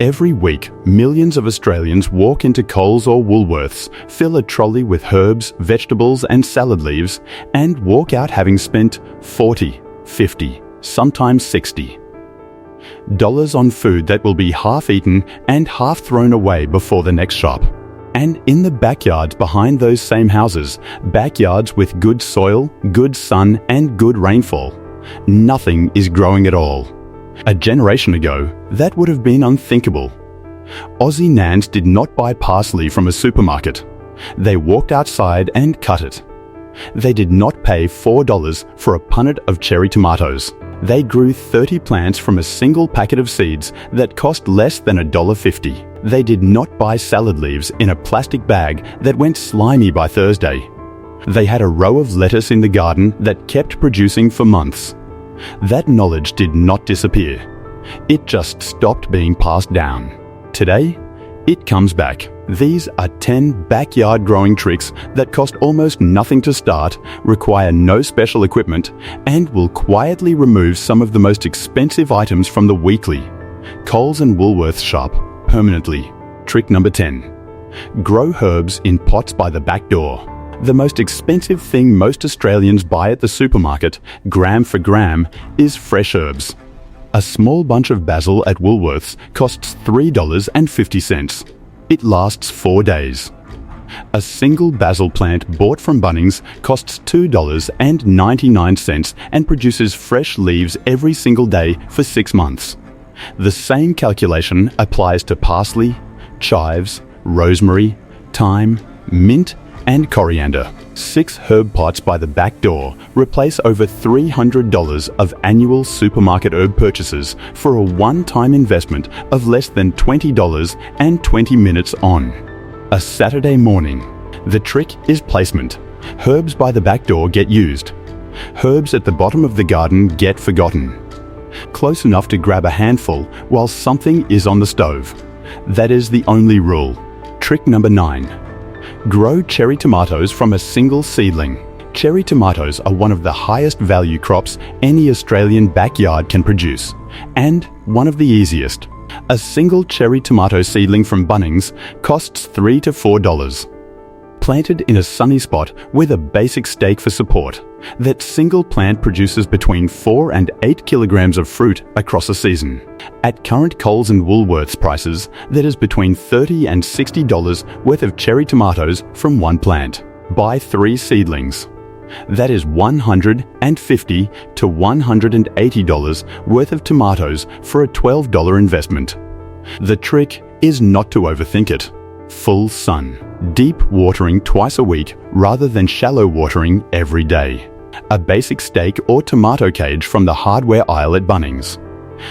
Every week, millions of Australians walk into Coles or Woolworths, fill a trolley with herbs, vegetables and salad leaves, and walk out having spent $40, $50, sometimes $60 on food that will be half eaten and half thrown away before the next shop. And in the backyards behind those same houses, backyards with good soil, good sun and good rainfall, nothing is growing at all. A generation ago, that would have been unthinkable. Aussie Nans did not buy parsley from a supermarket. They walked outside and cut it. They did not pay $4 for a punnet of cherry tomatoes. They grew 30 plants from a single packet of seeds that cost less than $1.50. They did not buy salad leaves in a plastic bag that went slimy by Thursday. They had a row of lettuce in the garden that kept producing for months. That knowledge did not disappear. It just stopped being passed down. Today, it comes back. These are 10 backyard growing tricks that cost almost nothing to start, require no special equipment, and will quietly remove some of the most expensive items from the weekly Coles and Woolworths shop permanently. Trick number 10. Grow herbs in pots by the back door. The most expensive thing most Australians buy at the supermarket, gram for gram, is fresh herbs. A small bunch of basil at Woolworths costs $3.50. It lasts 4 days. A single basil plant bought from Bunnings costs $2.99 and produces fresh leaves every single day for 6 months. The same calculation applies to parsley, chives, rosemary, thyme, mint, and coriander. 6 herb pots by the back door replace over $300 of annual supermarket herb purchases for a one-time investment of less than $20 and 20 minutes on a Saturday morning. The trick is placement. Herbs by the back door get used. Herbs at the bottom of the garden get forgotten. Close enough to grab a handful while something is on the stove. That is the only rule. Trick number 9. Grow cherry tomatoes from a single seedling. Cherry tomatoes are one of the highest value crops any Australian backyard can produce, and one of the easiest. A single cherry tomato seedling from Bunnings costs $3 to $4. Planted in a sunny spot with a basic stake for support, that single plant produces between 4 and 8 kilograms of fruit across a season. At current Coles and Woolworths prices, that is between $30 and $60 worth of cherry tomatoes from one plant. Buy 3 seedlings. That is $150 to $180 worth of tomatoes for a $12 investment. The trick is not to overthink it. Full sun. Deep watering twice a week rather than shallow watering every day. A basic stake or tomato cage from the hardware aisle at Bunnings.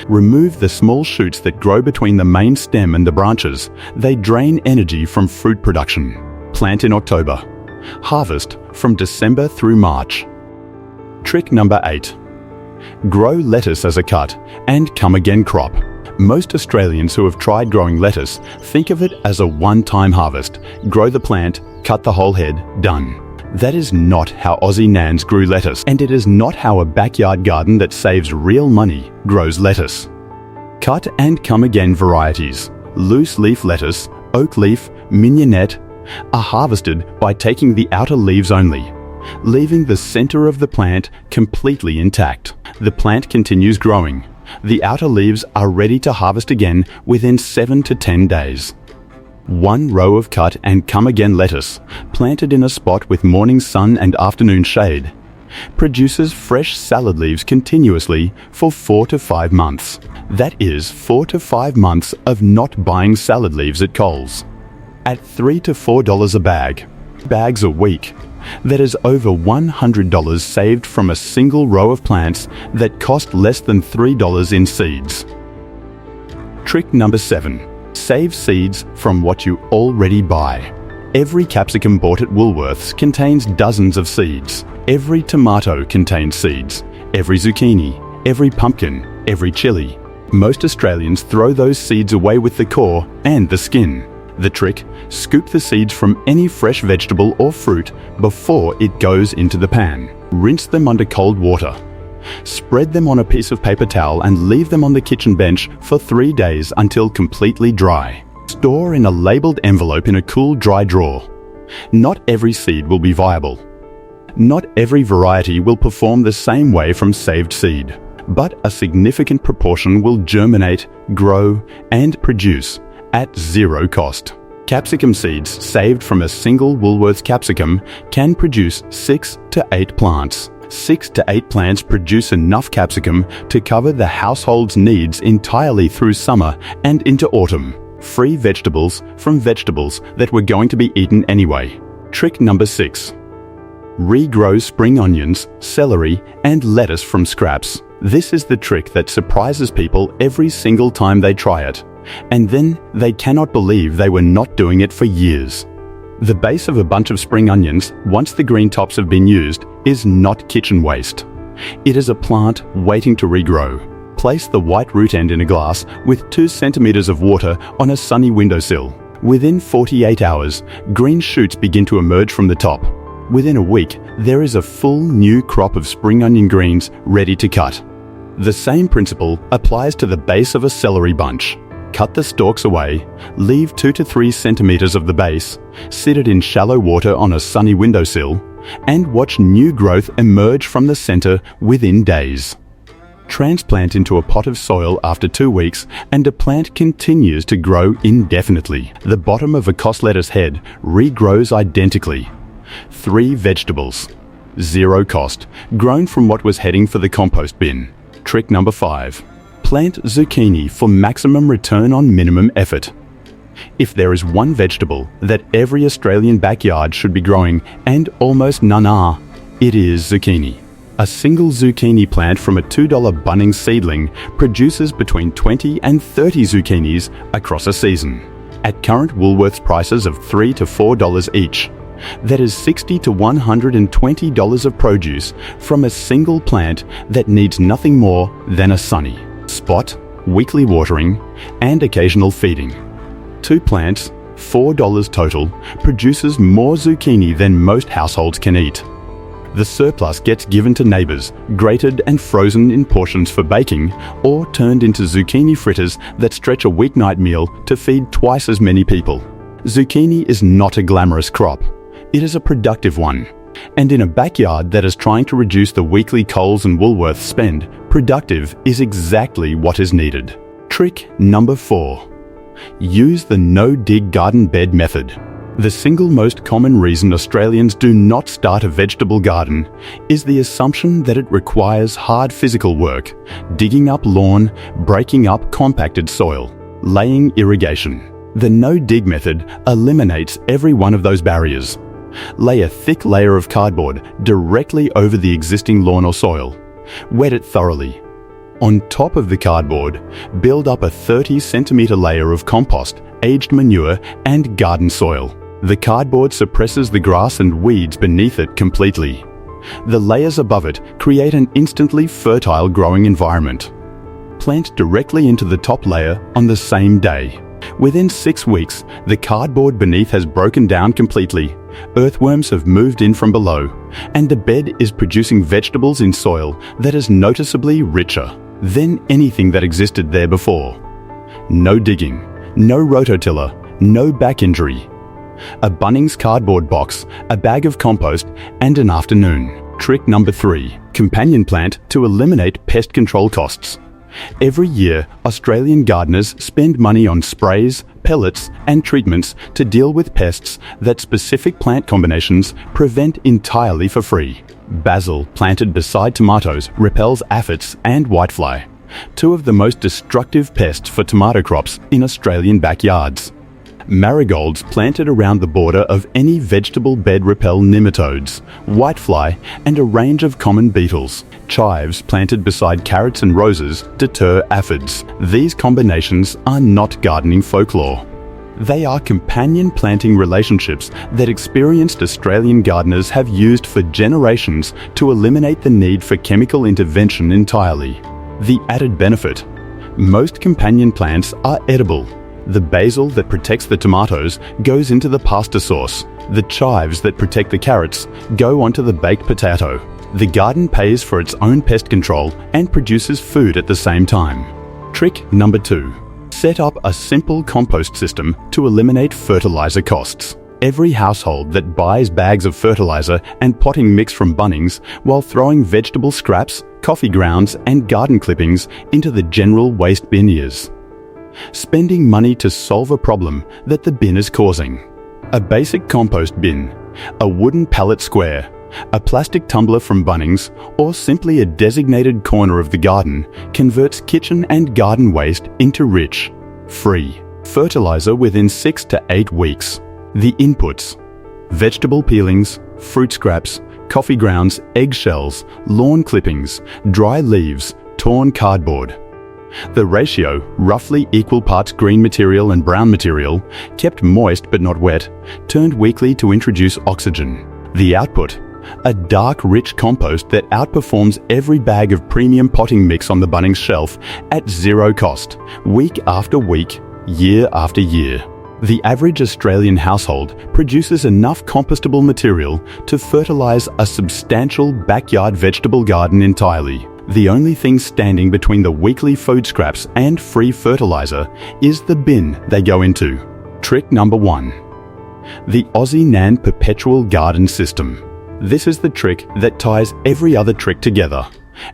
Remove the small shoots that grow between the main stem and the branches. They drain energy from fruit production. Plant in October. Harvest from December through March. Trick number 8. Grow lettuce as a cut and come again crop. Most Australians who have tried growing lettuce think of it as a one-time harvest. Grow the plant, cut the whole head, done. That is not how Aussie Nans grew lettuce, and it is not how a backyard garden that saves real money grows lettuce. Cut and come again varieties, loose leaf lettuce, oak leaf, mignonette, are harvested by taking the outer leaves only, leaving the center of the plant completely intact. The plant continues growing. The outer leaves are ready to harvest again within 7 to 10 days. 1 row of cut and come again lettuce, planted in a spot with morning sun and afternoon shade, produces fresh salad leaves continuously for 4 to 5 months. That is 4 to 5 months of not buying salad leaves at Coles. At $3 to $4 a bag, bags a week, that is over $100 saved from a single row of plants that cost less than $3 in seeds. Trick number 7. Save seeds from what you already buy. Every capsicum bought at Woolworths contains dozens of seeds. Every tomato contains seeds. Every zucchini, every pumpkin, every chili. Most Australians throw those seeds away with the core and the skin. The trick: scoop the seeds from any fresh vegetable or fruit before it goes into the pan. Rinse them under cold water. Spread them on a piece of paper towel and leave them on the kitchen bench for 3 days until completely dry. Store in a labeled envelope in a cool, dry drawer. Not every seed will be viable. Not every variety will perform the same way from saved seed, but a significant proportion will germinate, grow, and produce at zero cost. Capsicum seeds saved from a single Woolworths capsicum can produce 6 to 8 plants. 6 to 8 plants produce enough capsicum to cover the household's needs entirely through summer and into autumn. Free vegetables from vegetables that were going to be eaten anyway. Trick number 6. Regrow spring onions, celery, and lettuce from scraps. This is the trick that surprises people every single time they try it, and then they cannot believe they were not doing it for years. The base of a bunch of spring onions, once the green tops have been used, is not kitchen waste. It is a plant waiting to regrow. Place the white root end in a glass with 2 centimeters of water on a sunny windowsill. Within 48 hours, green shoots begin to emerge from the top. Within a week, there is a full new crop of spring onion greens ready to cut. The same principle applies to the base of a celery bunch. Cut the stalks away, leave 2 to 3 centimeters of the base, sit it in shallow water on a sunny windowsill, and watch new growth emerge from the center within days. Transplant into a pot of soil after 2 weeks and the plant continues to grow indefinitely. The bottom of a cos lettuce head regrows identically. 3 vegetables, zero cost, grown from what was heading for the compost bin. Trick number 5. Plant zucchini for maximum return on minimum effort. If there is one vegetable that every Australian backyard should be growing, and almost none are, it is zucchini. A single zucchini plant from a $2 Bunnings seedling produces between 20 and 30 zucchinis across a season. At current Woolworths prices of $3 to $4 each, that is $60 to $120 of produce from a single plant that needs nothing more than a sunny spot, weekly watering, and occasional feeding. 2 plants, $4 total, produces more zucchini than most households can eat. The surplus gets given to neighbours, grated and frozen in portions for baking, or turned into zucchini fritters that stretch a weeknight meal to feed twice as many people. Zucchini is not a glamorous crop. It is a productive one. And in a backyard that is trying to reduce the weekly Coles and Woolworths spend, productive is exactly what is needed. Trick number 4. Use the no-dig garden bed method. The single most common reason Australians do not start a vegetable garden is the assumption that it requires hard physical work, digging up lawn, breaking up compacted soil, laying irrigation. The no-dig method eliminates every one of those barriers. Lay a thick layer of cardboard directly over the existing lawn or soil. Wet it thoroughly. On top of the cardboard, build up a 30 centimeter layer of compost, aged manure, and garden soil. The cardboard suppresses the grass and weeds beneath it completely. The layers above it create an instantly fertile growing environment. Plant directly into the top layer on the same day. Within 6 weeks, the cardboard beneath has broken down completely, earthworms have moved in from below, and the bed is producing vegetables in soil that is noticeably richer than anything that existed there before. No digging, no rototiller, no back injury. A Bunnings cardboard box, a bag of compost, and an afternoon. Trick number 3. Companion plant to eliminate pest control costs. Every year, Australian gardeners spend money on sprays, pellets, and treatments to deal with pests that specific plant combinations prevent entirely for free. Basil, planted beside tomatoes, repels aphids and whitefly, 2 of the most destructive pests for tomato crops in Australian backyards. Marigolds planted around the border of any vegetable bed repel nematodes, whitefly, and a range of common beetles. Chives planted beside carrots and roses deter aphids. These combinations are not gardening folklore. They are companion planting relationships that experienced Australian gardeners have used for generations to eliminate the need for chemical intervention entirely. The added benefit: most companion plants are edible. The basil that protects the tomatoes goes into the pasta sauce. The chives that protect the carrots go onto the baked potato. The garden pays for its own pest control and produces food at the same time. Trick number 2. Set up a simple compost system to eliminate fertilizer costs. Every household that buys bags of fertilizer and potting mix from Bunnings while throwing vegetable scraps, coffee grounds and garden clippings into the general waste bin is spending money to solve a problem that the bin is causing. A basic compost bin, a wooden pallet square, a plastic tumbler from Bunnings, or simply a designated corner of the garden converts kitchen and garden waste into rich, free fertilizer within 6 to 8 weeks. The inputs: vegetable peelings, fruit scraps, coffee grounds, eggshells, lawn clippings, dry leaves, torn cardboard. The ratio, roughly equal parts green material and brown material, kept moist but not wet, turned weekly to introduce oxygen. The output: a dark, rich compost that outperforms every bag of premium potting mix on the Bunnings shelf at zero cost, week after week, year after year. The average Australian household produces enough compostable material to fertilise a substantial backyard vegetable garden entirely. The only thing standing between the weekly food scraps and free fertiliser is the bin they go into. Trick number 1. The Aussie Nan perpetual garden system. This is the trick that ties every other trick together,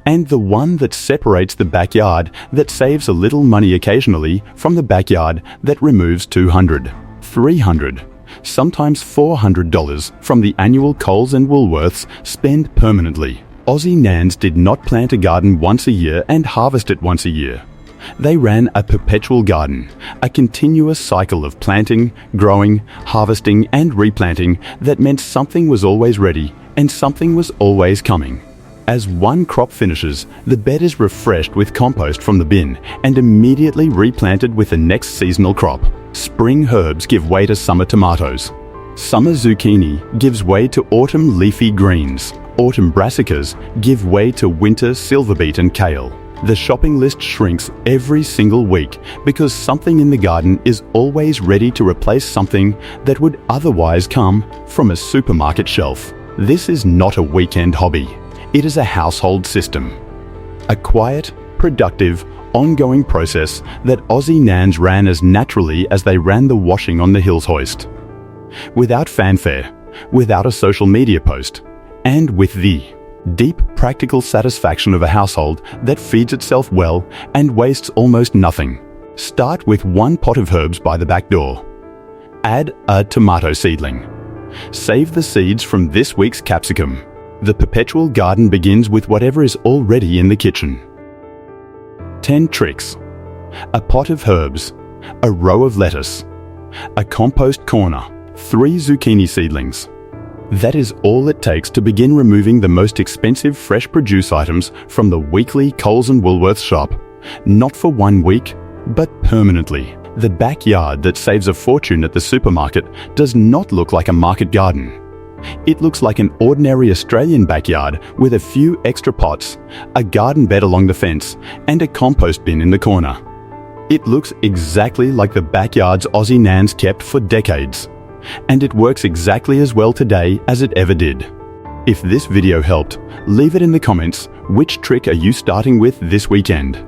and the one that separates the backyard that saves a little money occasionally from the backyard that removes $200, $300, sometimes $400 from the annual Coles and Woolworths spend permanently. Aussie Nans did not plant a garden once a year and harvest it once a year. They ran a perpetual garden, a continuous cycle of planting, growing, harvesting and replanting that meant something was always ready and something was always coming. As one crop finishes, the bed is refreshed with compost from the bin and immediately replanted with the next seasonal crop. Spring herbs give way to summer tomatoes. Summer zucchini gives way to autumn leafy greens. Autumn brassicas give way to winter silver beet and kale. The shopping list shrinks every single week because something in the garden is always ready to replace something that would otherwise come from a supermarket shelf. This is not a weekend hobby. It is a household system. A quiet, productive, ongoing process that Aussie Nans ran as naturally as they ran the washing on the hills hoist. Without fanfare, without a social media post, and with the deep practical satisfaction of a household that feeds itself well and wastes almost nothing. Start with 1 pot of herbs by the back door. Add a tomato seedling. Save the seeds from this week's capsicum. The perpetual garden begins with whatever is already in the kitchen. 10 tricks. A pot of herbs, a row of lettuce, a compost corner, 3 zucchini seedlings. That is all it takes to begin removing the most expensive fresh produce items from the weekly Coles and Woolworths shop. Not for 1 week, but permanently. The backyard that saves a fortune at the supermarket does not look like a market garden. It looks like an ordinary Australian backyard with a few extra pots, a garden bed along the fence, and a compost bin in the corner. It looks exactly like the backyards Aussie Nans kept for decades. And it works exactly as well today as it ever did. If this video helped, leave it in the comments. Which trick are you starting with this weekend?